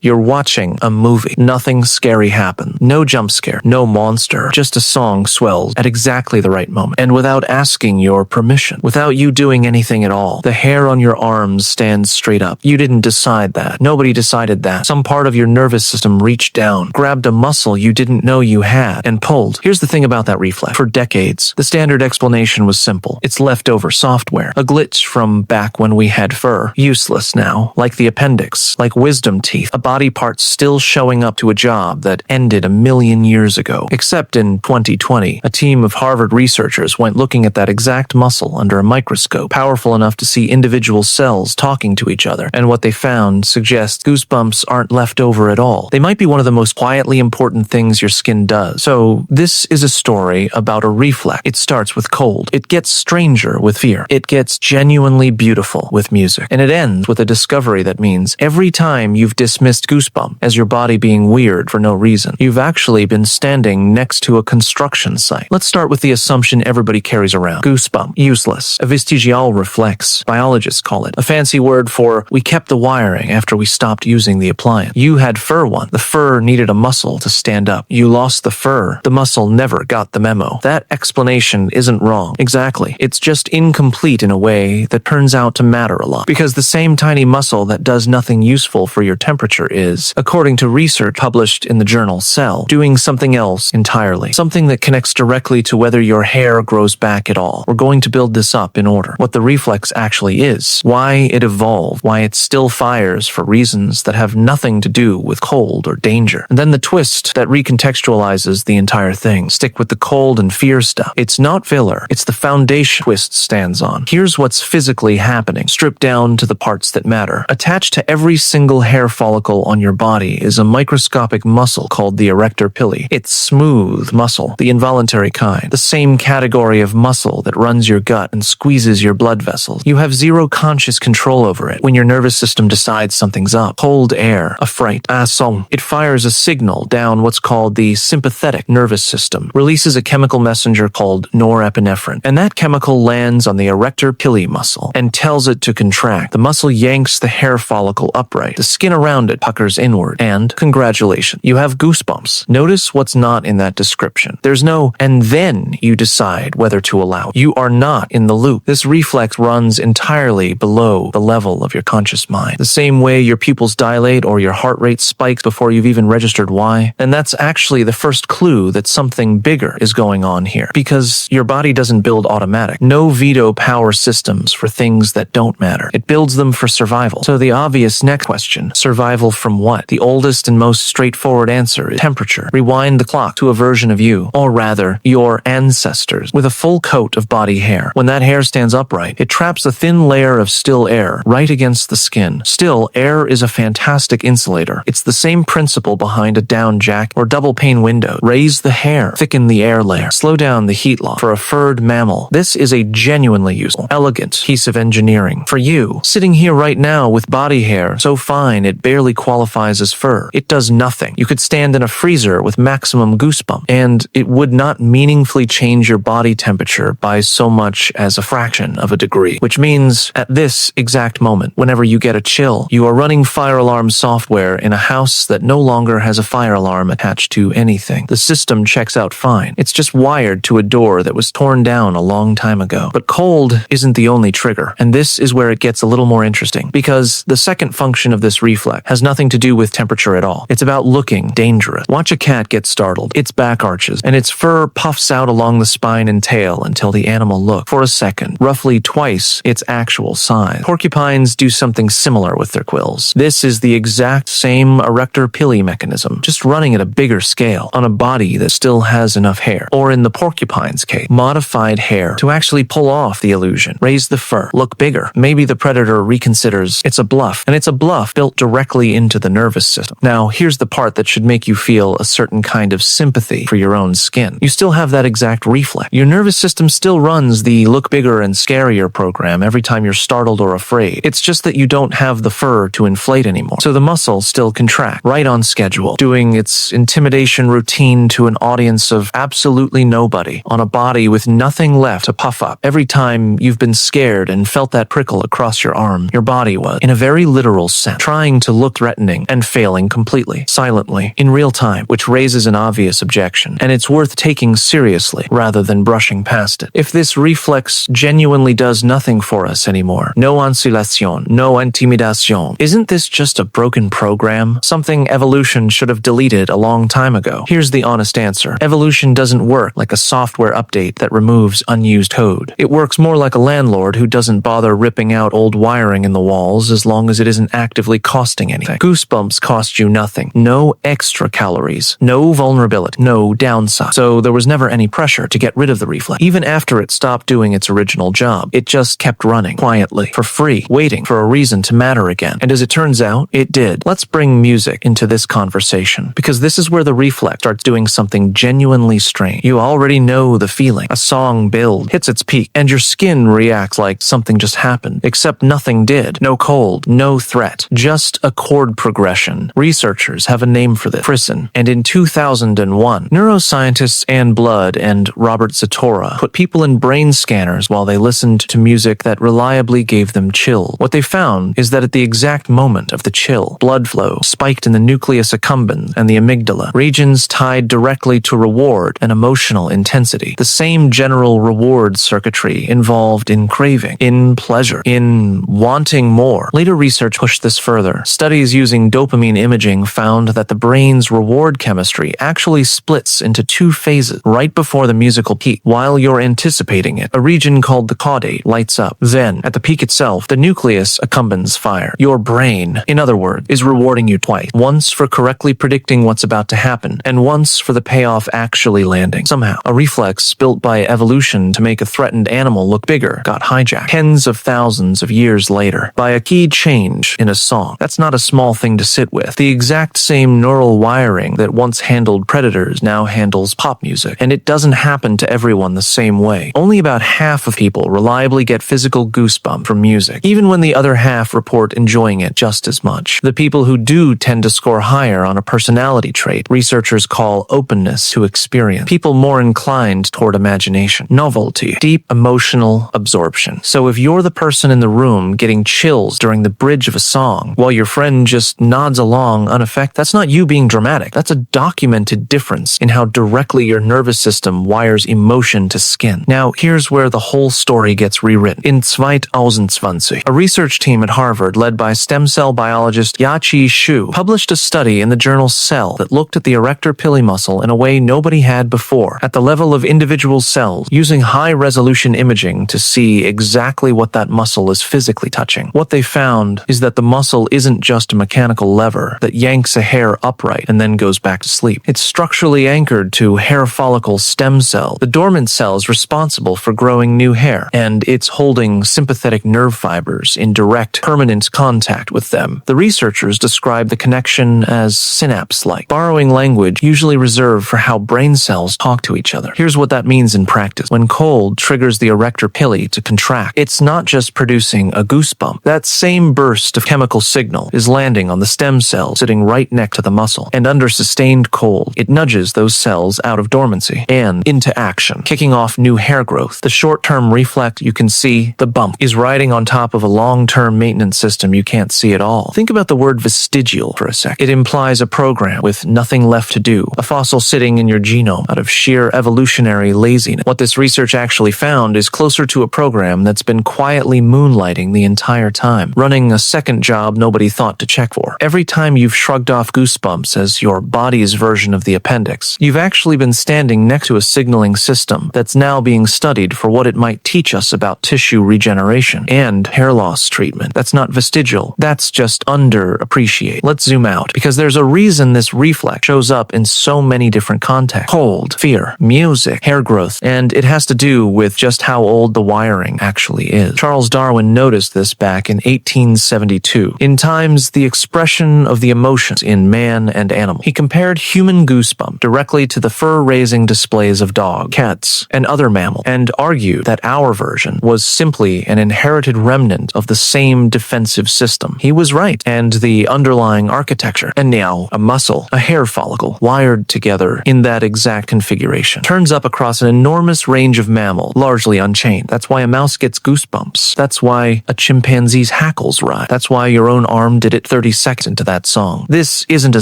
You're watching a movie. Nothing scary happens. No jump scare. No monster. Just a song swells at exactly the right moment. And without asking your permission. Without you doing anything at all. The hair on your arms stands straight up. You didn't decide that. Nobody decided that. Some part of your nervous system reached down, grabbed a muscle you didn't know you had, and pulled. Here's the thing about that reflex. For decades, the standard explanation was simple. It's leftover software. A glitch from back when we had fur. Useless now. Like the appendix. Like wisdom teeth. A body parts still showing up to a job that ended 1,000,000 years ago. Except in 2020, a team of Harvard researchers went looking at that exact muscle under a microscope, powerful enough to see individual cells talking to each other. And what they found suggests goosebumps aren't left over at all. They might be one of the most quietly important things your skin does. So this is a story about a reflex. It starts with cold. It gets stranger with fear. It gets genuinely beautiful with music. And it ends with a discovery that means every time you've dismissed goosebump as your body being weird for no reason, you've actually been standing next to a construction site. Let's start with the assumption everybody carries around. Goosebump. Useless. A vestigial reflex. Biologists call it. A fancy word for we kept the wiring after we stopped using the appliance. You had fur once. The fur needed a muscle to stand up. You lost the fur. The muscle never got the memo. That explanation isn't wrong. Exactly. It's just incomplete in a way that turns out to matter a lot. Because the same tiny muscle that does nothing useful for your temperature is, according to research published in the journal Cell, doing something else entirely. Something that connects directly to whether your hair grows back at all. We're going to build this up in order. What the reflex actually is, why it evolved, why it still fires for reasons that have nothing to do with cold or danger. And then the twist that recontextualizes the entire thing. Stick with the cold and fear stuff. It's not filler. It's the foundation twist stands on. Here's what's physically happening, stripped down to the parts that matter. Attached to every single hair follicle on your body is a microscopic muscle called the erector pili. It's smooth muscle, the involuntary kind, the same category of muscle that runs your gut and squeezes your blood vessels. You have zero conscious control over it when your nervous system decides something's up. Cold air, a fright, song. It fires a signal down what's called the sympathetic nervous system, releases a chemical messenger called norepinephrine, and that chemical lands on the erector pili muscle and tells it to contract. The muscle yanks the hair follicle upright. The skin around it puckers inward, and congratulations, you have goosebumps. Notice what's not in that description. There's no, and then you decide whether to allow. You are not in the loop. This reflex runs entirely below the level of your conscious mind. The same way your pupils dilate or your heart rate spikes before you've even registered why. And that's actually the first clue that something bigger is going on here. Because your body doesn't build automatic. No veto power systems for things that don't matter. It builds them for survival. So the obvious next question, survival from what? The oldest and most straightforward answer is temperature. Rewind the clock to a version of you, or rather, your ancestors, with a full coat of body hair. When that hair stands upright, it traps a thin layer of still air right against the skin. Still, air is a fantastic insulator. It's the same principle behind a down jacket or double pane window. Raise the hair, thicken the air layer, slow down the heat loss. For a furred mammal, this is a genuinely useful, elegant piece of engineering. For you, sitting here right now with body hair so fine it barely qualifies as fur, it does nothing. You could stand in a freezer with maximum goosebump, and it would not meaningfully change your body temperature by so much as a fraction of a degree. Which means, at this exact moment, whenever you get a chill, you are running fire alarm software in a house that no longer has a fire alarm attached to anything. The system checks out fine. It's just wired to a door that was torn down a long time ago. But cold isn't the only trigger, and this is where it gets a little more interesting, because the second function of this reflex has nothing to do with temperature at all. It's about looking dangerous. Watch a cat get startled. Its back arches, and its fur puffs out along the spine and tail until the animal looks, for a second, roughly twice its actual size. Porcupines do something similar with their quills. This is the exact same erector pili mechanism, just running at a bigger scale, on a body that still has enough hair, or in the porcupine's case, modified hair to actually pull off the illusion. Raise the fur, look bigger. Maybe the predator reconsiders it's a bluff, and it's a bluff built directly into the nervous system. Now, here's the part that should make you feel a certain kind of sympathy for your own skin. You still have that exact reflex. Your nervous system still runs the look bigger and scarier program every time you're startled or afraid. It's just that you don't have the fur to inflate anymore. So the muscles still contract, right on schedule, doing its intimidation routine to an audience of absolutely nobody, on a body with nothing left to puff up. Every time you've been scared and felt that prickle across your arm, your body was, in a very literal sense, trying to look threatening, and failing completely, silently, in real time, which raises an obvious objection, and it's worth taking seriously rather than brushing past it. If this reflex genuinely does nothing for us anymore, no oscillation, no intimidation, isn't this just a broken program? Something evolution should have deleted a long time ago. Here's the honest answer. Evolution doesn't work like a software update that removes unused code. It works more like a landlord who doesn't bother ripping out old wiring in the walls as long as it isn't actively costing anything. Goosebumps cost you nothing. No extra calories. No vulnerability. No downside. So there was never any pressure to get rid of the reflex. Even after it stopped doing its original job, it just kept running, quietly, for free, waiting for a reason to matter again. And as it turns out, it did. Let's bring music into this conversation, because this is where the reflex starts doing something genuinely strange. You already know the feeling. A song build hits its peak, and your skin reacts like something just happened, except nothing did. No cold, no threat, just a chord progression. Researchers have a name for this, frisson. And in 2001, neuroscientists Anne Blood and Robert Zatora put people in brain scanners while they listened to music that reliably gave them chills. What they found is that at the exact moment of the chill, blood flow spiked in the nucleus accumbens and the amygdala, regions tied directly to reward and emotional intensity. The same general reward circuitry involved in craving, in pleasure, in wanting more. Later research pushed this further. Studies using dopamine imaging found that the brain's reward chemistry actually splits into two phases right before the musical peak. While you're anticipating it, a region called the caudate lights up. Then, at the peak itself, the nucleus accumbens fire. Your brain, in other words, is rewarding you twice. Once for correctly predicting what's about to happen, and once for the payoff actually landing. Somehow, a reflex built by evolution to make a threatened animal look bigger got hijacked tens of thousands of years later by a key change in a song. That's not a small thing to sit with. The exact same neural wiring that once handled predators now handles pop music, and it doesn't happen to everyone the same way. Only about half of people reliably get physical goosebumps from music, even when the other half report enjoying it just as much. The people who do tend to score higher on a personality trait researchers call openness to experience. People more inclined toward imagination, novelty, deep emotional absorption. So if you're the person in the room getting chills during the bridge of a song while your friend just nods along unaffected, that's not you being dramatic. That's a documented difference in how directly your nervous system wires emotion to skin. Now, here's where the whole story gets rewritten. In 2020, a research team at Harvard led by stem cell biologist Yachi Shu published a study in the journal Cell that looked at the erector pili muscle in a way nobody had before, at the level of individual cells, using high-resolution imaging to see exactly what that muscle is physically touching. What they found is that the muscle isn't just a mechanical lever that yanks a hair upright and then goes back to sleep. It's structurally anchored to hair follicle stem cell, the dormant cells responsible for growing new hair, and it's holding sympathetic nerve fibers in direct, permanent contact with them. The researchers describe the connection as synapse-like, borrowing language usually reserved for how brain cells talk to each other. Here's what that means in practice. When cold triggers the erector pili to contract, it's not just producing a goosebump. That same burst of chemical signal is landing on the stem cell sitting right next to the muscle, and under sustained cold, it nudges those cells out of dormancy and into action, kicking off new hair growth. The short-term reflex you can see, the bump, is riding on top of a long-term maintenance system you can't see at all. Think about the word vestigial for a sec. It implies a program with nothing left to do, a fossil sitting in your genome out of sheer evolutionary laziness. What this research actually found is closer to a program that's been quietly moonlighting the entire time, running a second job nobody thought to check for. Every time you've shrugged off goosebumps as your body's version of the appendix, you've actually been standing next to a signaling system that's now being studied for what it might teach us about tissue regeneration and hair loss treatment. That's not vestigial. That's just underappreciated. Let's zoom out, because there's a reason this reflex shows up in so many different contexts. Cold, fear, music, hair growth, and it has to do with just how old the wiring actually is. Charles Darwin noticed this back in 1872. In times the expression of the emotions in man and animal, he compared human goosebump directly to the fur-raising displays of dogs, cats, and other mammals, and argued that our version was simply an inherited remnant of the same defensive system. He was right, and the underlying architecture, and now a muscle, a hair follicle, wired together in that exact configuration, turns up across an enormous range of mammals, largely unchanged. That's why a mouse gets goosebumps. That's why a chimpanzee's hackles rise. That's why your own arm did it 30 30 seconds into that song. This isn't a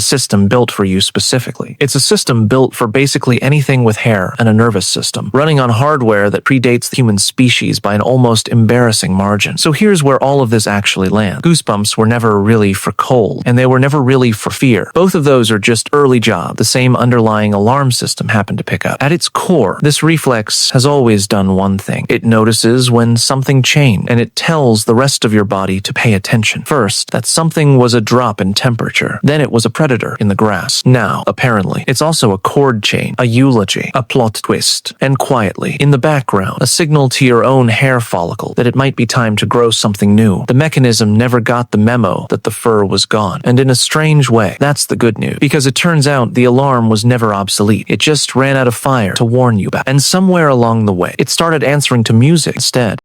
system built for you specifically. It's a system built for basically anything with hair and a nervous system, running on hardware that predates the human species by an almost embarrassing margin. So here's where all of this actually lands. Goosebumps were never really for cold, and they were never really for fear. Both of those are just early job. The same underlying alarm system happened to pick up. At its core, this reflex has always done one thing. It notices when something changed, and it tells the rest of your body to pay attention. First, that something was a drop in temperature. Then it was a predator in the grass. Now, apparently, it's also a chord change, a eulogy, a plot twist, and quietly, in the background, a signal to your own hair follicle that it might be time to grow something new. The mechanism never got the memo that the fur was gone. And in a strange way, that's the good news. Because it turns out the alarm was never obsolete. It just ran out of fire to warn you about. And somewhere along the way, it started answering to music instead.